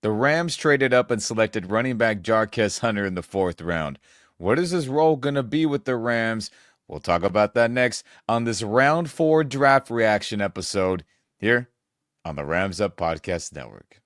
The Rams traded up and selected running back Jarquez Hunter in the fourth round. What is his role going to be with the Rams? We'll talk about that next on this round 4 draft reaction episode here on the Rams Up Podcast Network.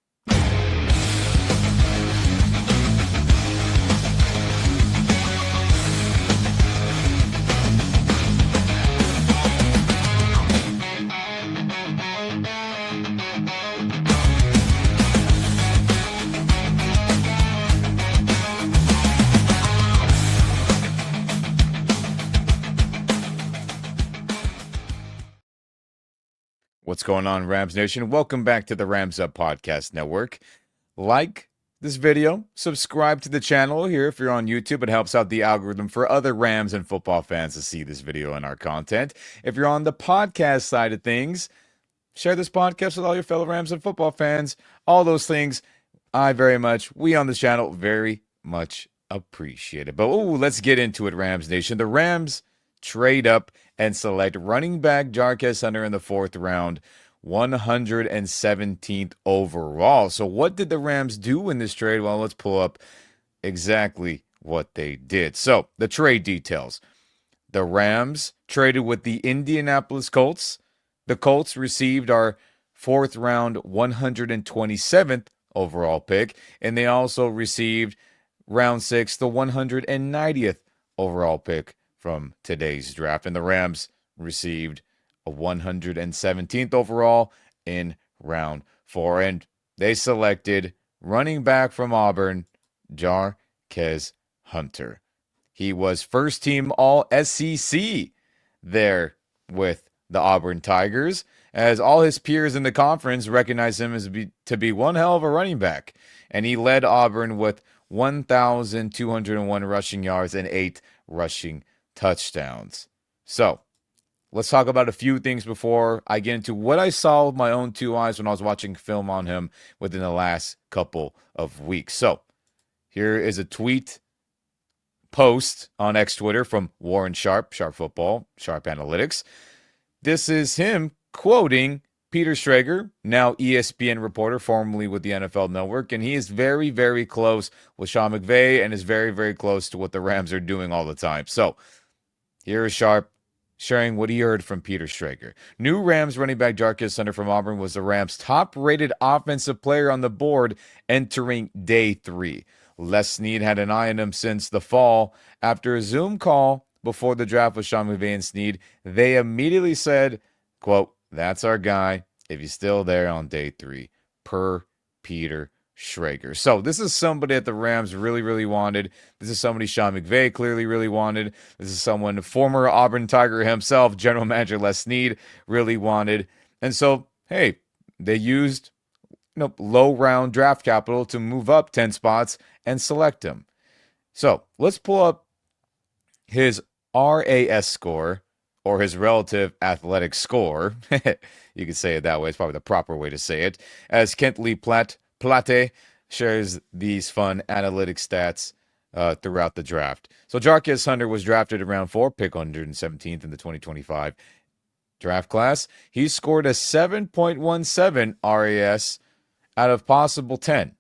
What's going on, Rams Nation? Welcome back to the Rams Up Podcast Network. Like this video, subscribe to the channel here if you're on YouTube. It helps out the algorithm for other Rams and football fans to see this video and our content. If you're on the podcast side of things, share this podcast with all your fellow Rams and football fans. All those things, we on this channel very much appreciate it. But let's get into it, Rams Nation. The Rams trade up and select running back Jarquez Hunter in the fourth round, 117th overall. So what did the Rams do in this trade? Well, let's pull up exactly what they did. So the trade details. The Rams traded with the Indianapolis Colts. The Colts received our fourth round 127th overall pick, and they also received round 6, the 190th overall pick from today's draft. And the Rams received a 117th overall in round 4. And they selected running back from Auburn, Jarquez Hunter. He was first team all SEC there with the Auburn Tigers, as all his peers in the conference recognized him to be one hell of a running back. And he led Auburn with 1,201 rushing yards and 8 rushing touchdowns. So let's talk about a few things before I get into what I saw with my own two eyes when I was watching film on him within the last couple of weeks. So here is a post on X Twitter from Warren Sharp Football, Sharp Analytics. This is him quoting Peter Schrager, now ESPN reporter, formerly with the NFL Network, and he is very, very close with Sean McVay and is very, very close to what the Rams are doing all the time. So here is Sharp sharing what he heard from Peter Schrager. New Rams running back Jarquez Hunter from Auburn was the Rams' top-rated offensive player on the board entering day 3. Les Snead had an eye on him since the fall. After a Zoom call before the draft with Sean McVay and Snead, they immediately said, quote, "That's our guy if he's still there on day 3, per Peter Schrager." So this is somebody that the Rams really, really wanted. This is somebody Sean McVay clearly really wanted. This is someone former Auburn Tiger himself, general manager Les Snead, really wanted. And so, hey, they used low round draft capital to move up 10 spots and select him. So let's pull up his RAS score, or his relative athletic score. You could say it that way. It's probably the proper way to say it. As Kent Lee Plate shares these fun analytic stats throughout the draft. So Jarquez Hunter was drafted in round 4, pick 117th in the 2025 draft class. He scored a 7.17 RAS out of possible 10.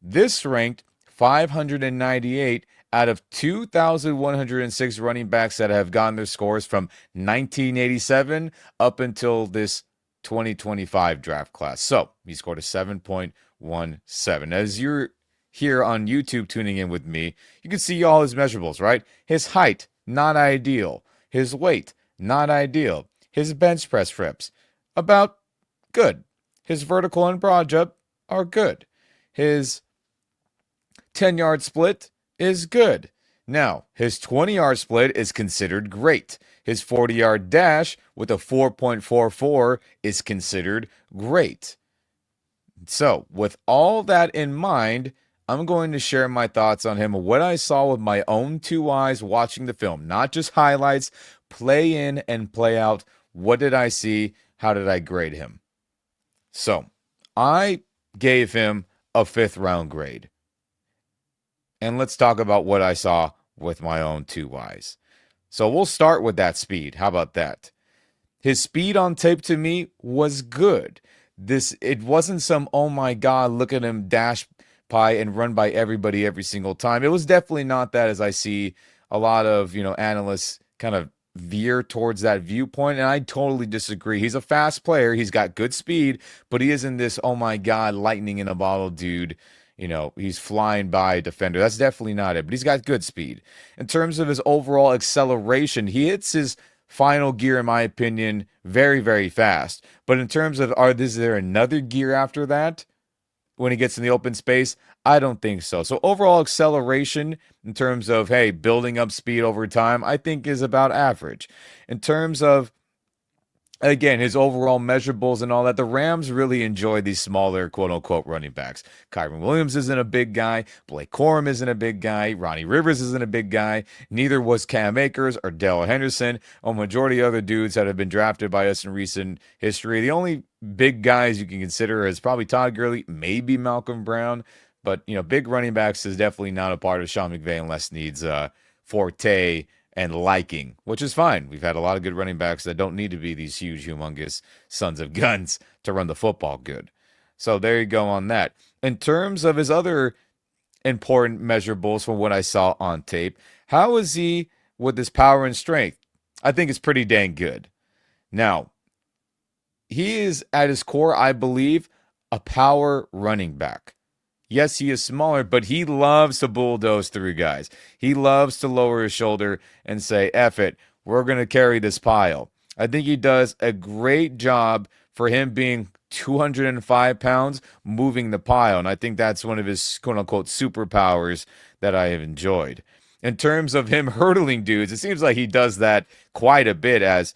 This ranked 598 out of 2,106 running backs that have gotten their scores from 1987 up until this 2025 draft class. So he scored a 7.17. As you're here on YouTube tuning in with me, you can see all his measurables, right? His height, not ideal. His weight, not ideal. His bench press reps, about good. His vertical and broad jump are good. His 10-yard split is good. Now, his 20-yard split is considered great. His 40-yard dash with a 4.44 is considered great. So, with all that in mind, I'm going to share my thoughts on him, what I saw with my own two eyes watching the film, not just highlights, play in and play out. What did I see? How did I grade him? So, I gave him a 5th round grade. And let's talk about what I saw with my own two eyes. So we'll start with that speed. How about that? His speed on tape to me was good. it wasn't some, oh my God, look at him dash by and run by everybody every single time. It was definitely not that, as I see a lot of, analysts kind of veer towards that viewpoint, and I totally disagree. He's a fast player, he's got good speed, but he isn't this, oh my God, lightning in a bottle dude. He's flying by a defender. That's definitely not it, but he's got good speed. In terms of his overall acceleration, he hits his final gear, in my opinion, very, very fast. But in terms of, is there another gear after that when he gets in the open space? I don't think so. So overall acceleration in terms of, hey, building up speed over time, I think is about average. In terms of, again, his overall measurables and all that, the Rams really enjoy these smaller, quote unquote, running backs. Kyron Williams isn't a big guy. Blake Corum isn't a big guy. Ronnie Rivers isn't a big guy. Neither was Cam Akers or Dale Henderson, or majority of other dudes that have been drafted by us in recent history. The only big guys you can consider is probably Todd Gurley, maybe Malcolm Brown. But, big running backs is definitely not a part of Sean McVay unless needs forte and liking, which is fine. We've had a lot of good running backs that don't need to be these huge, humongous sons of guns to run the football good. So there you go on that. In terms of his other important measurables from what I saw on tape, how is he with his power and strength? I think it's pretty dang good. Now, he is at his core, I believe, a power running back. Yes, he is smaller, but he loves to bulldoze through guys. He loves to lower his shoulder and say, F it, we're going to carry this pile. I think he does a great job for him being 205 pounds moving the pile. And I think that's one of his quote unquote superpowers that I have enjoyed. In terms of him hurdling dudes, it seems like he does that quite a bit as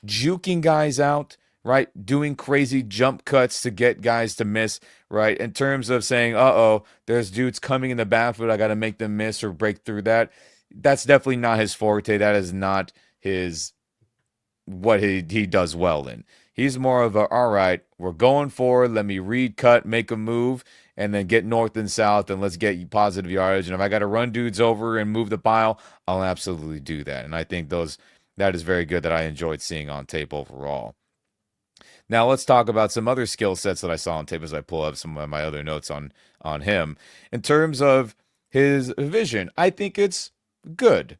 juking guys out, right? Doing crazy jump cuts to get guys to miss, right? In terms of saying, uh-oh, there's dudes coming in the backfield, I got to make them miss or break through that. That's definitely not his forte. That is not what he does well in. He's more of a, all right, we're going forward, let me read, cut, make a move, and then get north and south, and let's get positive yardage. And if I got to run dudes over and move the pile, I'll absolutely do that. And I think that is very good that I enjoyed seeing on tape overall. Now let's talk about some other skill sets that I saw on tape as I pull up some of my other notes on him. In terms of his vision, I think it's good.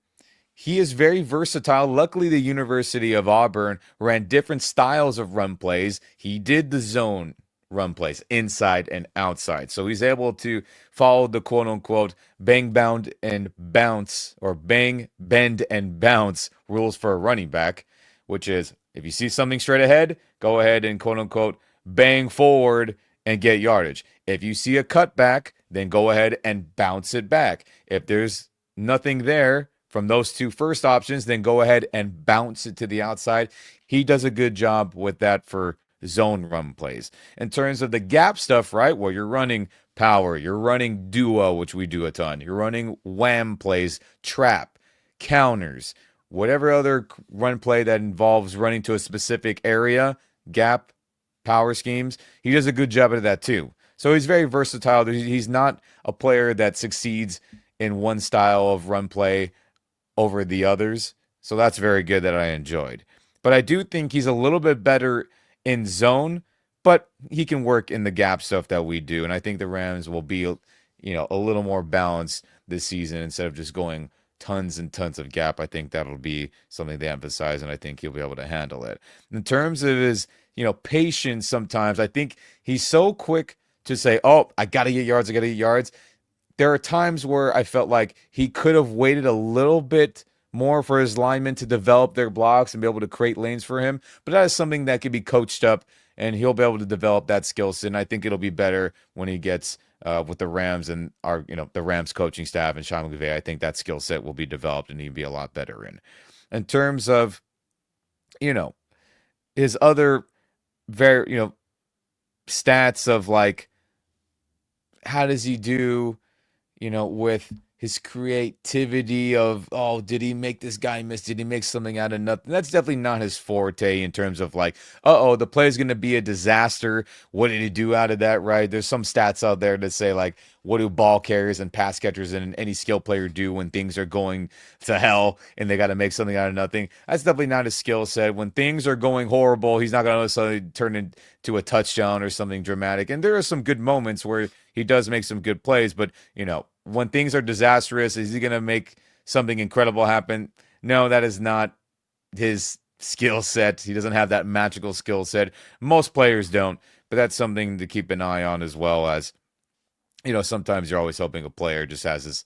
He is very versatile. Luckily, the University of Auburn ran different styles of run plays. He did the zone run plays, inside and outside. So he's able to follow the quote unquote bang, bound, and bounce, or bang, bend, and bounce rules for a running back, which is if you see something straight ahead, go ahead and quote unquote bang forward and get yardage. If you see a cutback, then go ahead and bounce it back. If there's nothing there from those two first options, then go ahead and bounce it to the outside. He does a good job with that for zone run plays. In terms of the gap stuff, right, where you're running power, you're running duo, which we do a ton, you're running wham plays, trap, counters, whatever other run play that involves running to a specific area, gap, power schemes, he does a good job of that too. So he's very versatile. He's not a player that succeeds in one style of run play over the others. So that's very good that I enjoyed. But I do think he's a little bit better in zone, but he can work in the gap stuff that we do. And I think the Rams will be, a little more balanced this season instead of just going tons and tons of gap. I think that'll be something they emphasize, and I think he'll be able to handle it. In terms of his, patience sometimes, I think he's so quick to say, oh, I got to get yards, I got to get yards. There are times where I felt like he could have waited a little bit more for his linemen to develop their blocks and be able to create lanes for him. But that is something that can be coached up, and he'll be able to develop that skill set. And I think it'll be better when he gets with the Rams and the Rams coaching staff and Sean McVay. I think that skill set will be developed and he'll be a lot better in. In terms of, his other very, stats of like, how does he do, with his creativity of, oh, did he make this guy miss? Did he make something out of nothing? That's definitely not his forte in terms of like, uh-oh, the play's going to be a disaster. What did he do out of that, right? There's some stats out there that say like, what do ball carriers and pass catchers and any skill player do when things are going to hell and they got to make something out of nothing? That's definitely not his skill set. When things are going horrible, he's not going to necessarily turn into a touchdown or something dramatic. And there are some good moments where he does make some good plays, but when things are disastrous, is he going to make something incredible happen? No, that is not his skill set. He doesn't have that magical skill set. Most players don't, but that's something to keep an eye on as well as, sometimes you're always hoping a player just has this,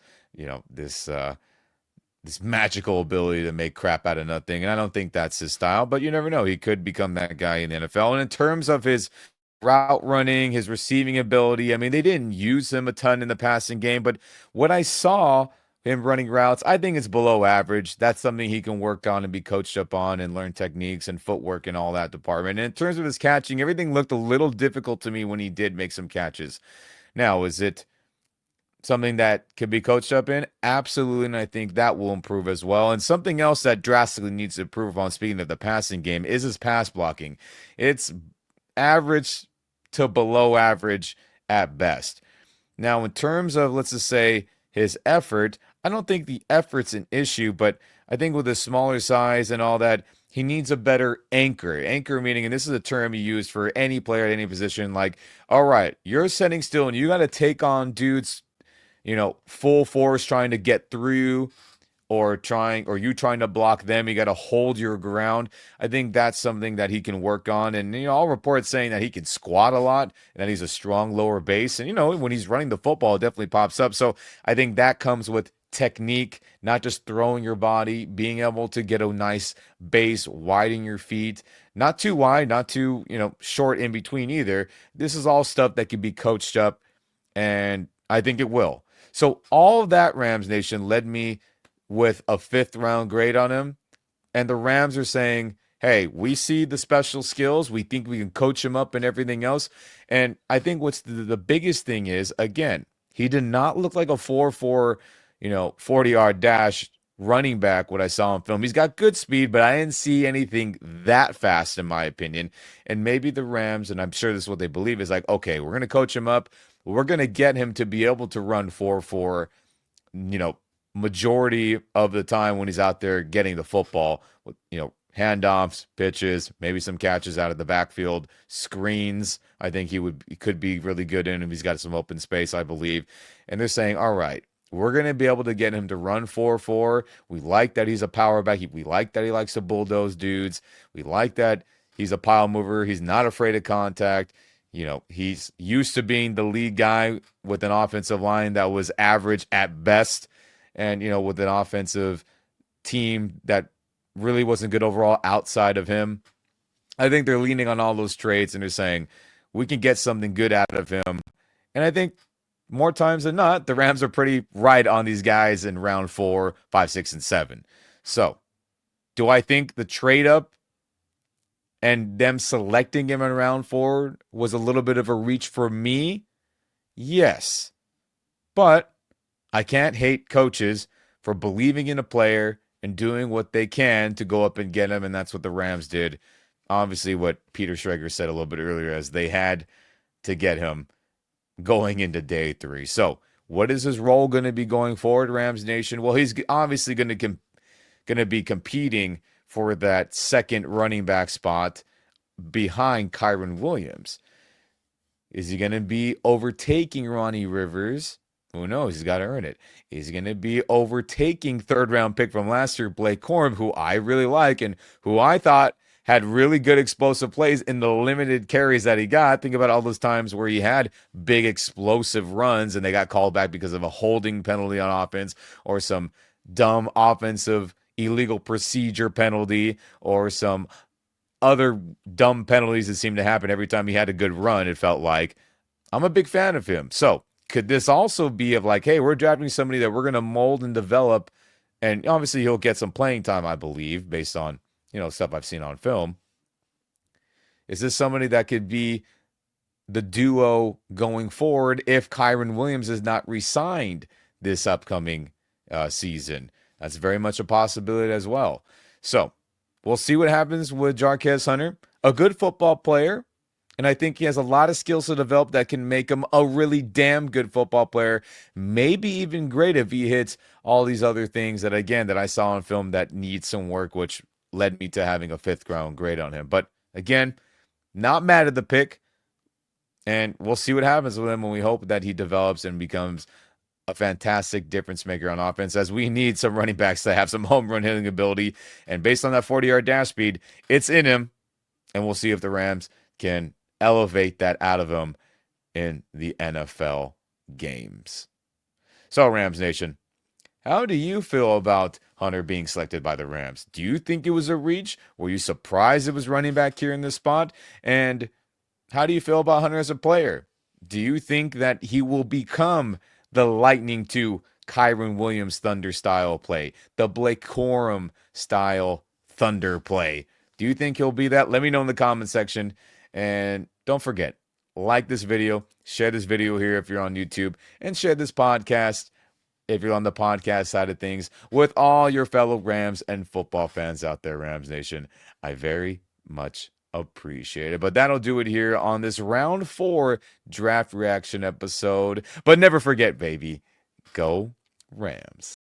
this magical ability to make crap out of nothing. And I don't think that's his style, but you never know. He could become that guy in the NFL. And in terms of his route running, his receiving ability, I mean, they didn't use him a ton in the passing game, but what I saw him running routes, I think it's below average. That's something he can work on and be coached up on and learn techniques and footwork and all that department. And in terms of his catching, everything looked a little difficult to me when he did make some catches. Now, is it something that can be coached up in? Absolutely, and I think that will improve as well. And something else that drastically needs to improve on, speaking of the passing game, is his pass blocking. It's average to below average at best. Now, in terms of, let's just say, his effort, I don't think the effort's an issue, but I think with his smaller size and all that, he needs a better anchor. Anchor meaning, and this is a term you use for any player at any position, like, all right, you're sitting still and you got to take on dudes, full force trying to get through or you trying to block them. You got to hold your ground. I think that's something that he can work on. And all reports saying that he can squat a lot and that he's a strong lower base. And when he's running the football, it definitely pops up. So I think that comes with technique, not just throwing your body, being able to get a nice base, widen your feet, not too wide, not too short in between either. This is all stuff that can be coached up, and I think it will. So all of that, Rams Nation, led me with a 5th-round grade on him. And the Rams are saying, hey, we see the special skills. We think we can coach him up and everything else. And I think what's the biggest thing is, again, he did not look like a 4-4, 40-yard dash running back, what I saw on film. He's got good speed, but I didn't see anything that fast, in my opinion. And maybe the Rams, and I'm sure this is what they believe, is like, okay, we're going to coach him up. We're going to get him to be able to run 4-4, majority of the time when he's out there getting the football, with handoffs, pitches, maybe some catches out of the backfield, screens. I think he could be really good in if he's got some open space, I believe. And they're saying, all right, we're going to be able to get him to run 4-4. We like that he's a power back. We like that he likes to bulldoze dudes. We like that he's a pile mover. He's not afraid of contact. He's used to being the lead guy with an offensive line that was average at best. And, with an offensive team that really wasn't good overall outside of him. I think they're leaning on all those traits and they're saying, we can get something good out of him. And I think more times than not, the Rams are pretty right on these guys in round 4, 5, 6, and 7. So, do I think the trade up and them selecting him in round 4 was a little bit of a reach for me? Yes. But I can't hate coaches for believing in a player and doing what they can to go up and get him, and that's what the Rams did. Obviously, what Peter Schrager said a little bit earlier, as they had to get him going into day 3. So, what is his role going to be going forward, Rams Nation? Well, he's obviously going to be competing for that second running back spot behind Kyren Williams. Is he going to be overtaking Ronnie Rivers? Who knows? He's got to earn it. He's going to be overtaking 3rd-round pick from last year, Blake Corum, who I really like and who I thought had really good explosive plays in the limited carries that he got. Think about all those times where he had big explosive runs and they got called back because of a holding penalty on offense or some dumb offensive illegal procedure penalty or some other dumb penalties that seemed to happen every time he had a good run, it felt like. I'm a big fan of him. So, could this also be of like, hey, we're drafting somebody that we're going to mold and develop, and obviously he'll get some playing time, I believe, based on, stuff I've seen on film. Is this somebody that could be the duo going forward if Kyren Williams is not re-signed this upcoming season. That's very much a possibility as well. So we'll see what happens with Jarquez Hunter, a good football player. And I think he has a lot of skills to develop that can make him a really damn good football player. Maybe even great if he hits all these other things that, again, that I saw on film that need some work, which led me to having a 5th round grade on him. But again, not mad at the pick. And we'll see what happens with him, and we hope that he develops and becomes a fantastic difference maker on offense, as we need some running backs to have some home run hitting ability. And based on that 40-yard dash speed, it's in him. And we'll see if the Rams can elevate that out of him in the NFL games. So, Rams Nation, how do you feel about Hunter being selected by the Rams? Do you think it was a reach? Were you surprised it was running back here in this spot? And how do you feel about Hunter as a player? Do you think that he will become the Lightning to Kyron Williams Thunder style play, the Blake Corum style Thunder play? Do you think he'll be that? Let me know in the comment section. And don't forget, like this video, share this video here if you're on YouTube, and share this podcast if you're on the podcast side of things with all your fellow Rams and football fans out there, Rams Nation. I very much appreciate it. But that'll do it here on this round 4 draft reaction episode. But never forget, baby, go Rams.